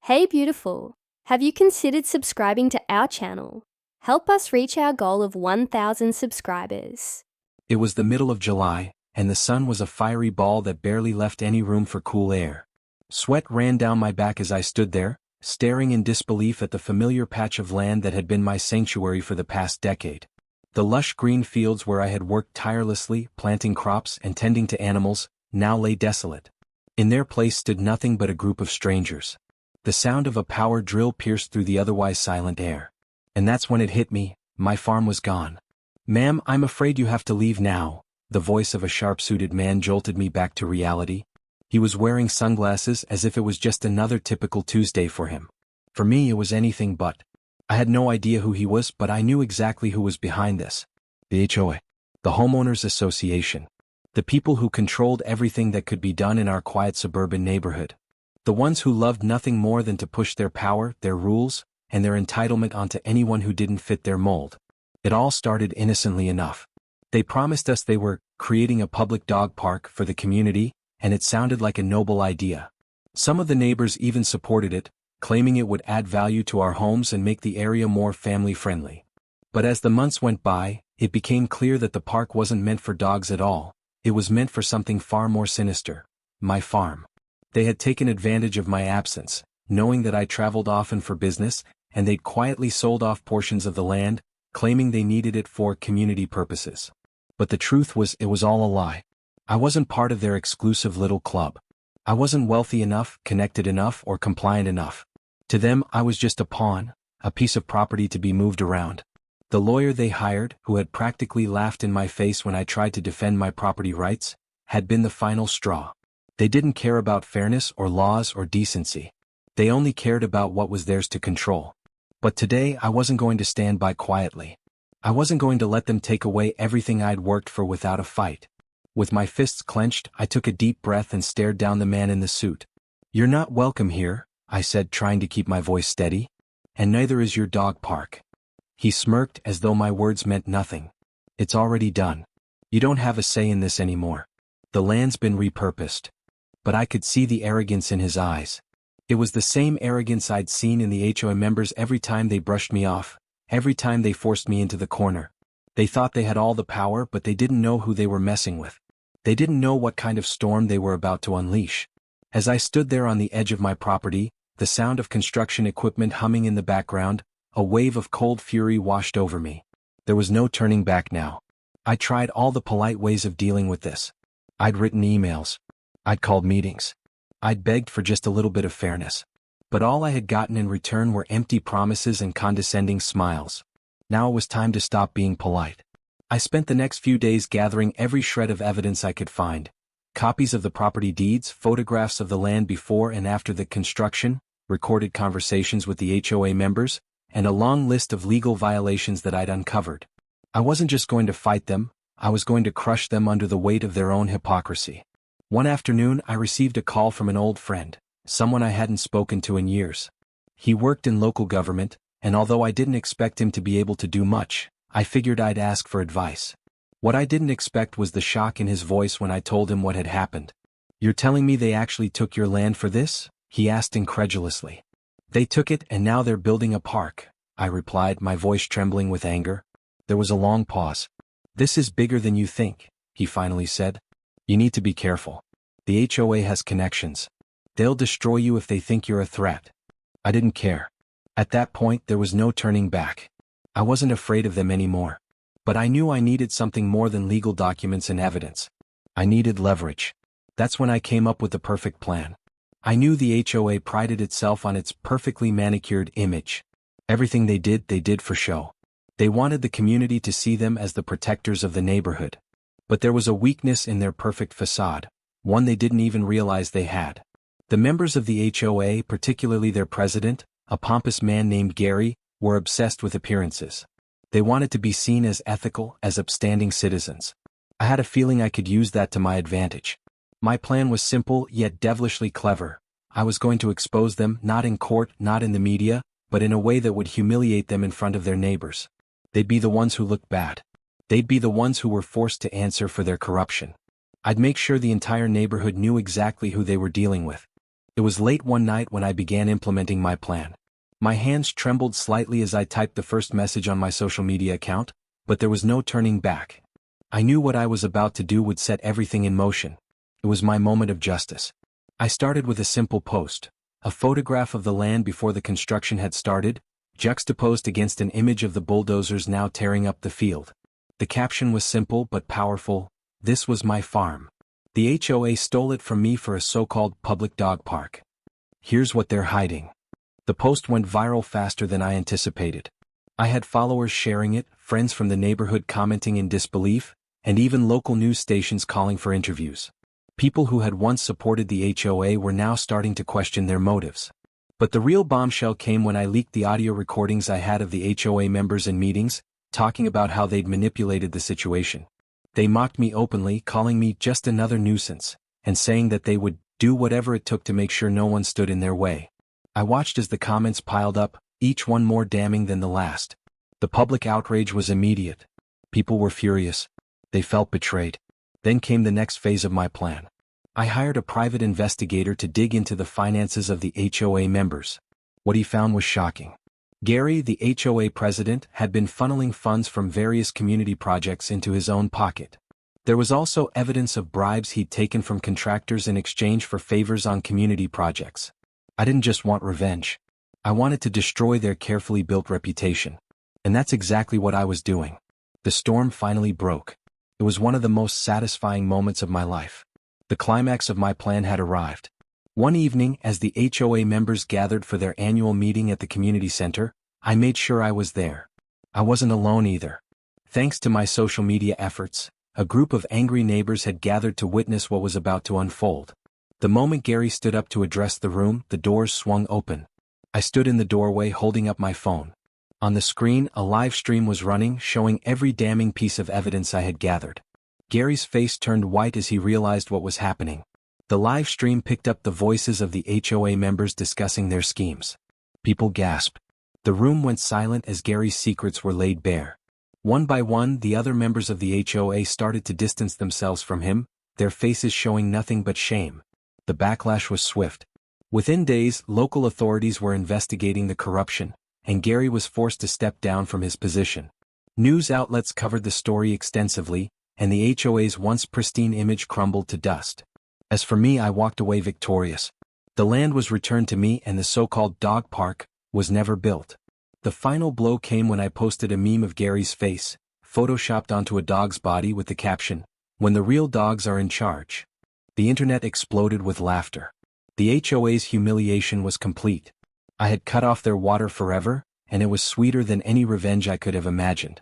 Hey beautiful, have you considered subscribing to our channel? Help us reach our goal of 1,000 subscribers. It was the middle of July, and the sun was a fiery ball that barely left any room for cool air. Sweat ran down my back as I stood there, staring in disbelief at the familiar patch of land that had been my sanctuary for the past decade. The lush green fields where I had worked tirelessly, planting crops and tending to animals, now lay desolate. In their place stood nothing but a group of strangers. The sound of a power drill pierced through the otherwise silent air. And that's when it hit me, my farm was gone. "Ma'am, I'm afraid you have to leave now." The voice of a sharp-suited man jolted me back to reality. He was wearing sunglasses as if it was just another typical Tuesday for him. For me it was anything but. I had no idea who he was, but I knew exactly who was behind this. The HOA. The Homeowners Association. The people who controlled everything that could be done in our quiet suburban neighborhood. The ones who loved nothing more than to push their power, their rules, and their entitlement onto anyone who didn't fit their mold. It all started innocently enough. They promised us they were creating a public dog park for the community, and it sounded like a noble idea. Some of the neighbors even supported it, claiming it would add value to our homes and make the area more family-friendly. But as the months went by, it became clear that the park wasn't meant for dogs at all. It was meant for something far more sinister: my farm. They had taken advantage of my absence, knowing that I traveled often for business, and they'd quietly sold off portions of the land, claiming they needed it for community purposes. But the truth was, it was all a lie. I wasn't part of their exclusive little club. I wasn't wealthy enough, connected enough, or compliant enough. To them, I was just a pawn, a piece of property to be moved around. The lawyer they hired, who had practically laughed in my face when I tried to defend my property rights, had been the final straw. They didn't care about fairness or laws or decency. They only cared about what was theirs to control. But today I wasn't going to stand by quietly. I wasn't going to let them take away everything I'd worked for without a fight. With my fists clenched, I took a deep breath and stared down the man in the suit. "You're not welcome here," I said, trying to keep my voice steady. "And neither is your dog park." He smirked as though my words meant nothing. "It's already done. You don't have a say in this anymore. The land's been repurposed." But I could see the arrogance in his eyes. It was the same arrogance I'd seen in the HOA members every time they brushed me off, every time they forced me into the corner. They thought they had all the power, but they didn't know who they were messing with. They didn't know what kind of storm they were about to unleash. As I stood there on the edge of my property, the sound of construction equipment humming in the background, a wave of cold fury washed over me. There was no turning back now. I tried all the polite ways of dealing with this. I'd written emails. I'd called meetings. I'd begged for just a little bit of fairness. But all I had gotten in return were empty promises and condescending smiles. Now it was time to stop being polite. I spent the next few days gathering every shred of evidence I could find. Copies of the property deeds, photographs of the land before and after the construction, recorded conversations with the HOA members, and a long list of legal violations that I'd uncovered. I wasn't just going to fight them, I was going to crush them under the weight of their own hypocrisy. One afternoon I received a call from an old friend, someone I hadn't spoken to in years. He worked in local government, and although I didn't expect him to be able to do much, I figured I'd ask for advice. What I didn't expect was the shock in his voice when I told him what had happened. "You're telling me they actually took your land for this?" he asked incredulously. "They took it and now they're building a park," I replied, my voice trembling with anger. There was a long pause. "This is bigger than you think," he finally said. "You need to be careful. The HOA has connections. They'll destroy you if they think you're a threat." I didn't care. At that point there was no turning back. I wasn't afraid of them anymore. But I knew I needed something more than legal documents and evidence. I needed leverage. That's when I came up with the perfect plan. I knew the HOA prided itself on its perfectly manicured image. Everything they did for show. They wanted the community to see them as the protectors of the neighborhood. But there was a weakness in their perfect facade, one they didn't even realize they had. The members of the HOA, particularly their president, a pompous man named Gary, were obsessed with appearances. They wanted to be seen as ethical, as upstanding citizens. I had a feeling I could use that to my advantage. My plan was simple yet devilishly clever. I was going to expose them, not in court, not in the media, but in a way that would humiliate them in front of their neighbors. They'd be the ones who looked bad. They'd be the ones who were forced to answer for their corruption. I'd make sure the entire neighborhood knew exactly who they were dealing with. It was late one night when I began implementing my plan. My hands trembled slightly as I typed the first message on my social media account, but there was no turning back. I knew what I was about to do would set everything in motion. It was my moment of justice. I started with a simple post, a photograph of the land before the construction had started, juxtaposed against an image of the bulldozers now tearing up the field. The caption was simple but powerful: "This was my farm. The HOA stole it from me for a so-called public dog park. Here's what they're hiding." The post went viral faster than I anticipated. I had followers sharing it, friends from the neighborhood commenting in disbelief, and even local news stations calling for interviews. People who had once supported the HOA were now starting to question their motives. But the real bombshell came when I leaked the audio recordings I had of the HOA members in meetings, talking about how they'd manipulated the situation. They mocked me openly, calling me just another nuisance, and saying that they would do whatever it took to make sure no one stood in their way. I watched as the comments piled up, each one more damning than the last. The public outrage was immediate. People were furious. They felt betrayed. Then came the next phase of my plan. I hired a private investigator to dig into the finances of the HOA members. What he found was shocking. Gary, the HOA president, had been funneling funds from various community projects into his own pocket. There was also evidence of bribes he'd taken from contractors in exchange for favors on community projects. I didn't just want revenge. I wanted to destroy their carefully built reputation. And that's exactly what I was doing. The storm finally broke. It was one of the most satisfying moments of my life. The climax of my plan had arrived. One evening, as the HOA members gathered for their annual meeting at the community center, I made sure I was there. I wasn't alone either. Thanks to my social media efforts, a group of angry neighbors had gathered to witness what was about to unfold. The moment Gary stood up to address the room, the doors swung open. I stood in the doorway holding up my phone. On the screen, a live stream was running, showing every damning piece of evidence I had gathered. Gary's face turned white as he realized what was happening. The live stream picked up the voices of the HOA members discussing their schemes. People gasped. The room went silent as Gary's secrets were laid bare. One by one, the other members of the HOA started to distance themselves from him, their faces showing nothing but shame. The backlash was swift. Within days, local authorities were investigating the corruption, and Gary was forced to step down from his position. News outlets covered the story extensively, and the HOA's once pristine image crumbled to dust. As for me, I walked away victorious. The land was returned to me and the so-called dog park was never built. The final blow came when I posted a meme of Gary's face, photoshopped onto a dog's body with the caption, "When the real dogs are in charge." The internet exploded with laughter. The HOA's humiliation was complete. I had cut off their water forever, and it was sweeter than any revenge I could have imagined.